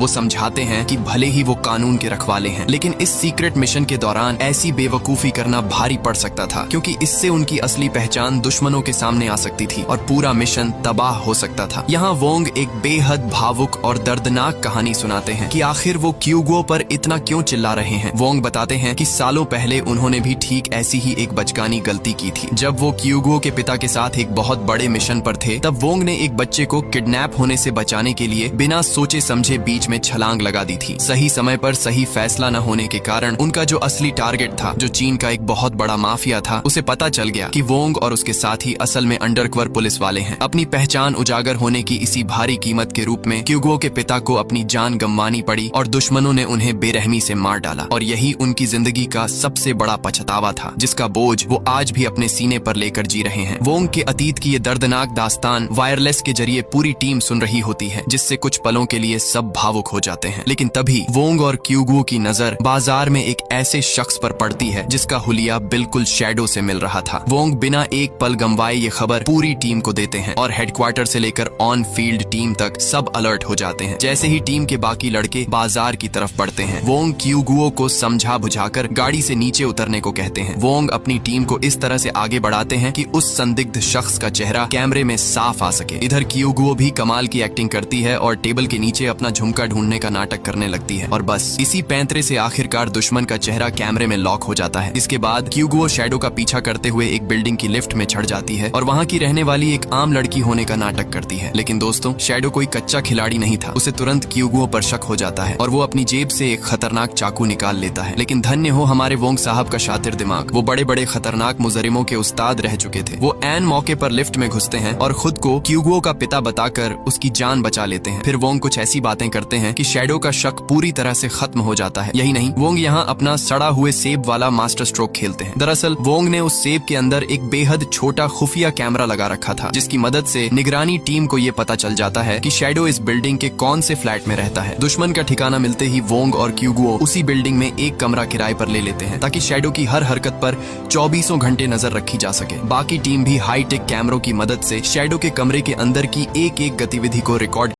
वो समझाते हैं कि भले ही वो कानून के रखवाले हैं, लेकिन इस सीक्रेट मिशन के दौरान ऐसी बेवकूफी करना भारी पड़ सकता था, क्योंकि इससे उनकी असली पहचान दुश्मनों के सामने आ सकती थी और पूरा मिशन तबाह हो सकता था। यहाँ वोंग एक बेहद भावुक और दर्दनाक कहानी सुनाते हैं कि आखिर वो क्यूगो पर इतना क्यों चिल्ला रहे हैं। वोंग बताते हैं कि सालों पहले उन्होंने भी ठीक ऐसी ही एक बचकानी गलती की थी। जब वो क्यूगो के पिता के साथ एक बहुत बड़े मिशन पर थे, तब वोंग ने एक बच्चे को किडनैप होने से बचाने के लिए बिना सोचे समझे बीच में छलांग लगा दी थी। सही समय पर सही फैसला न होने के कारण उनका जो असली टारगेट था, जो चीन का एक बहुत बड़ा माफिया था, उसे पता चल गया कि वोंग और उसके साथी असल में अंडरकवर पुलिस वाले हैं। अपनी पहचान उजागर होने की इसी भारी कीमत के रूप में क्यूगो के पिता को अपनी जान गंवानी पड़ी और दुश्मनों ने उन्हें बेरहमी से मार डाला। और यही उनकी जिंदगी का सबसे बड़ा पछतावा था, जिसका बोझ वो आज भी अपने सीने पर लेकर जी रहे हैं। वोंग के अतीत की ये दर्दनाक दास्तान वायरलेस के जरिए पूरी टीम सुन रही होती है, जिससे कुछ पलों के लिए सब भावुक हो जाते हैं। लेकिन तभी वोंग और क्यूगो की नजर बाजार में एक ऐसे शख्स पर पड़ती है जिसका हुलिया बिल्कुल शैडो से मिल रहा था। वोंग बिना एक पल गंवाए ये खबर पूरी टीम को देते हैं और हेडक्वार्टर से लेकर ऑन फील्ड टीम तक सब अलर्ट हो जाते हैं। जैसे ही टीम के बाकी लड़के बाजार की तरफ बढ़ते हैं, वोंग क्यूगो को समझा बुझाकर गाड़ी से नीचे उतरने को कहते हैं। वोंग अपनी टीम को इस तरह से आगे बढ़ाते हैं कि उस संदिग्ध शख्स का चेहरा कैमरे में साफ आ सके। इधर क्यूगो भी कमाल की एक्टिंग करती है और टेबल के नीचे अपना झुमका ढूंढने का नाटक करने लगती है। और बस इसी पैंतरे से आखिरकार दुश्मन का चेहरा कैमरे में लॉक हो जाता है। इसके बाद क्यूगो शैडो का पीछा करते हुए एक बिल्डिंग की लिफ्ट में चढ़ जाती है और वहाँ की रहने वाली एक आम लड़की होने का नाटक करती है। लेकिन दोस्तों, शैडो कोई कच्चा खिलाड़ी नहीं था। उसे तुरंत क्यूगो पर शक हो जाता है और वो अपनी जेब से एक खतरनाक चाकू निकाल लेता है। लेकिन धन्य हो हमारे वोंग साहब का शातिर दिमाग, वो बड़े बड़े खतरनाक मुजरिमों के उस्ताद रह चुके थे। वो ऐन मौके पर लिफ्ट में घुसते हैं और खुद को क्यूगो का पिता बताकर उसकी जान बचा लेते हैं। फिर वोंग कुछ ऐसी बातें करते हैं कि शैडो का शक पूरी तरह से खत्म हो जाता है। यही नहीं, वोंग यहाँ अपना सड़ा हुए सेब वाला मास्टर स्ट्रोक खेलते हैं। दरअसल वोंग ने उस सेब के अंदर एक बेहद छोटा खुफिया कैमरा लगा रखा था, जिसकी मदद से निगरानी टीम को ये पता चल जाता है कि शैडो इस बिल्डिंग के कौन से फ्लैट में रहता है। दुश्मन का ठिकाना मिलते ही वोंग और क्यूगो उसी बिल्डिंग में एक कमरा किराए पर ले लेते हैं, ताकि शैडो की हर हरकत पर 24 घंटे नजर रखी जा सके। बाकी टीम भी हाईटेक कैमरों की मदद से शैडो के कमरे के अंदर की एक एक गतिविधि को रिकॉर्ड